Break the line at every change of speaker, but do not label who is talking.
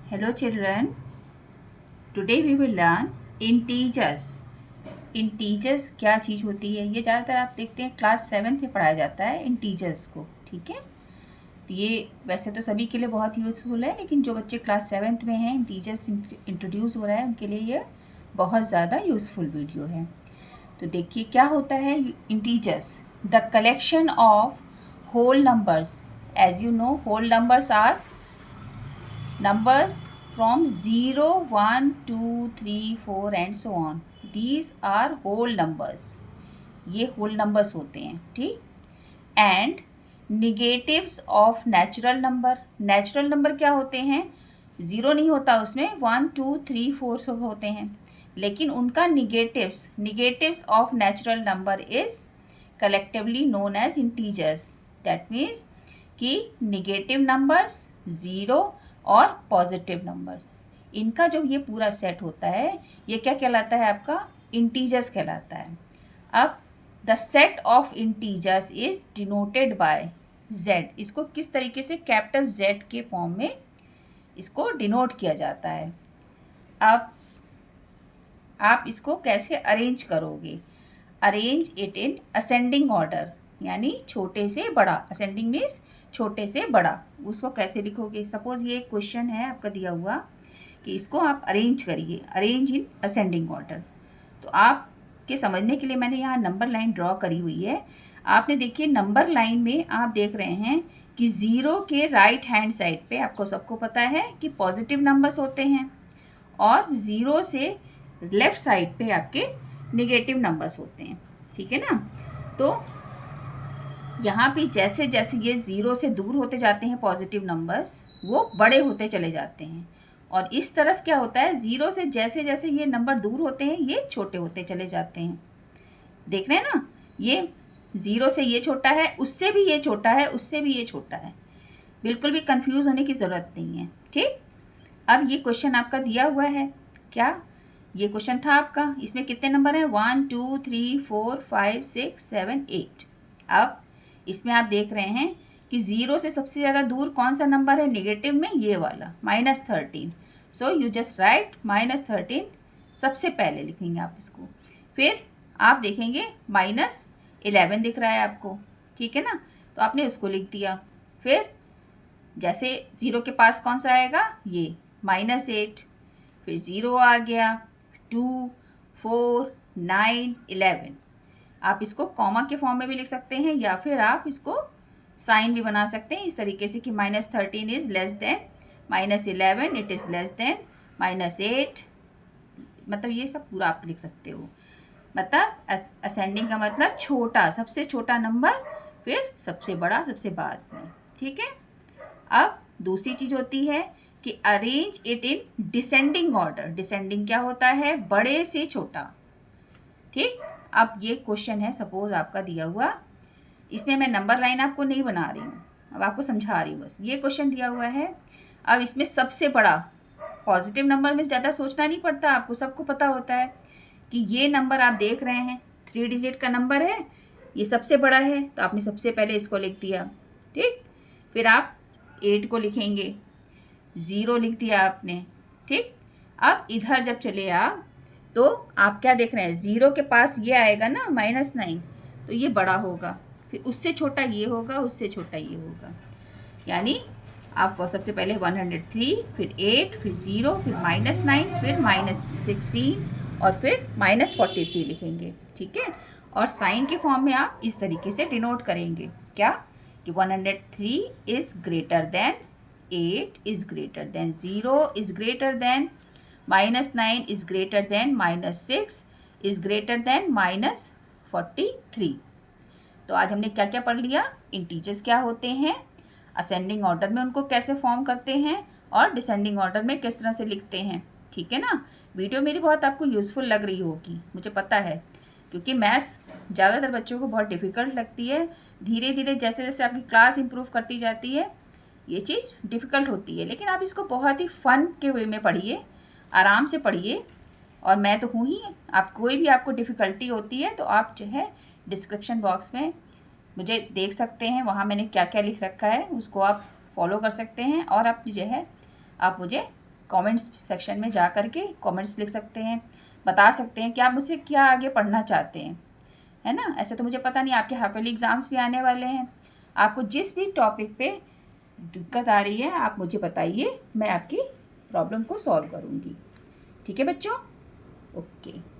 Hello children, today we will learn integers. Integers क्या चीज़ होती है, ये ज़्यादातर आप देखते हैं क्लास 7 में पढ़ाया जाता है इंटीजर्स को, ठीक है। तो ये वैसे तो सभी के लिए बहुत यूज़फुल है, लेकिन जो बच्चे क्लास 7 में हैं इंटीजर्स इंट्रोड्यूस हो रहा है उनके लिए ये बहुत ज़्यादा यूज़फुल वीडियो है। तो देखिए क्या होता है integers, the collection of whole numbers. As you know whole numbers are numbers from 0, 1, 2, 3, 4 and so on. These are whole numbers. ये whole numbers होते हैं, ठीक। And negatives of natural number. Natural number क्या होते हैं? 0 नहीं होता उसमें, 1, 2, 3, 4 सब होते हैं, लेकिन उनका negatives of natural number is collectively known as integers. That means कि negative numbers 0 और पॉजिटिव नंबर्स, इनका जो ये पूरा सेट होता है ये क्या कहलाता है? आपका इंटीजर्स कहलाता है। अब the set of integers is denoted by z। इसको किस तरीके से? कैपिटल Z के फॉर्म में इसको डिनोट किया जाता है। अब आप इसको कैसे अरेंज करोगे? Arrange it in ascending order, यानी छोटे से बड़ा। असेंडिंग मीन्स छोटे से बड़ा। उसको कैसे लिखोगे? सपोज ये एक क्वेश्चन है आपका दिया हुआ कि इसको आप अरेंज करिए, अरेंज इन असेंडिंग ऑर्डर। तो आपके समझने के लिए मैंने यहाँ नंबर लाइन ड्रॉ करी हुई है। आपने देखिए नंबर लाइन में आप देख रहे हैं कि 0 के राइट हैंड साइड पे आपको सबको पता है कि पॉजिटिव नंबर्स होते हैं, और 0 से लेफ़्ट साइड पे आपके नेगेटिव नंबर्स होते हैं, ठीक है ना। तो यहाँ पे जैसे जैसे ये 0 से दूर होते जाते हैं पॉजिटिव नंबर्स, वो बड़े होते चले जाते हैं, और इस तरफ क्या होता है? 0 से जैसे जैसे ये नंबर दूर होते हैं ये छोटे होते चले जाते हैं। देख रहे हैं ना, ये 0 से ये छोटा है, उससे भी ये छोटा है, उससे भी ये छोटा है। बिल्कुल भी कंफ्यूज होने की ज़रूरत नहीं है, ठीक। अब ये क्वेश्चन आपका दिया हुआ है, क्या ये क्वेश्चन था आपका? इसमें कितने नंबर हैं? 1, 2, 3, 4, 5, 6, 7, 8। अब इसमें आप देख रहे हैं कि 0 से सबसे ज़्यादा दूर कौन सा नंबर है नेगेटिव में? ये वाला -13। सो यू जस्ट राइट -13, सबसे पहले लिखेंगे आप इसको। फिर आप देखेंगे -11 दिख रहा है आपको, ठीक है ना, तो आपने उसको लिख दिया। फिर जैसे 0 के पास कौन सा आएगा? ये -8, फिर 0 आ गया, 2, 4, 9, 11। आप इसको कॉमा के फॉर्म में भी लिख सकते हैं, या फिर आप इसको साइन भी बना सकते हैं इस तरीके से कि -13 is less than -11, it is less than -8। मतलब ये सब पूरा आप लिख सकते हो। मतलब असेंडिंग का मतलब छोटा, सबसे छोटा नंबर, फिर सबसे बड़ा सबसे बाद में, ठीक है। अब दूसरी चीज़ होती है कि arrange it in descending order. Descending क्या होता है? बड़े से छोटा, ठीक। अब ये क्वेश्चन है सपोज आपका दिया हुआ, इसमें मैं नंबर लाइन आपको नहीं बना रही हूँ, अब आपको समझा रही हूँ बस। ये क्वेश्चन दिया हुआ है, अब इसमें सबसे बड़ा पॉजिटिव नंबर में ज़्यादा सोचना नहीं पड़ता, आपको सबको पता होता है कि ये नंबर आप देख रहे हैं 3 डिजिट का नंबर है, ये सबसे बड़ा है, तो आपने सबसे पहले इसको लिख दिया, ठीक। फिर आप 8 को लिखेंगे, 0 लिख दिया आपने, ठीक। अब इधर जब चले आप तो आप क्या देख रहे हैं? 0 के पास ये आएगा ना -9, तो ये बड़ा होगा, फिर उससे छोटा ये होगा, उससे छोटा ये होगा। यानी आप सबसे पहले 103, फिर 8, फिर 0, फिर -9, फिर -16 और फिर -43 लिखेंगे, ठीक है। और साइन के फॉर्म में आप इस तरीके से डिनोट करेंगे, क्या कि 103 is greater than 8 is greater than 0 is greater than -9 is greater than -6 is greater than -43। तो आज हमने क्या क्या पढ़ लिया? इंटीजर्स क्या होते हैं, असेंडिंग ऑर्डर में उनको कैसे फॉर्म करते हैं, और डिसेंडिंग ऑर्डर में किस तरह से लिखते हैं, ठीक है ना। वीडियो मेरी बहुत आपको यूज़फुल लग रही होगी, मुझे पता है, क्योंकि मैथ्स ज़्यादातर बच्चों को बहुत डिफ़िकल्ट लगती है। धीरे धीरे जैसे जैसे आपकी क्लास इंप्रूव करती जाती है ये चीज़ डिफ़िकल्ट होती है, लेकिन आप इसको बहुत ही फ़न के वे में पढ़िए, आराम से पढ़िए। और मैं तो हूँ ही, आप कोई भी आपको डिफ़िकल्टी होती है तो आप जो है डिस्क्रिप्शन बॉक्स में मुझे देख सकते हैं, वहाँ मैंने क्या क्या लिख रखा है उसको आप फॉलो कर सकते हैं, और आप जो है आप मुझे कमेंट्स सेक्शन में जा कर के कमेंट्स लिख सकते हैं, बता सकते हैं कि आप मुझसे क्या आगे पढ़ना चाहते हैं, है ना। ऐसे तो मुझे पता नहीं, आपके हाफ ईयरली एग्ज़ाम्स भी आने वाले हैं। आपको जिस भी टॉपिक पे दिक्कत आ रही है आप मुझे बताइए, मैं आपकी प्रॉब्लम को सॉल्व करूँगी। ठीक है बच्चों, ओके।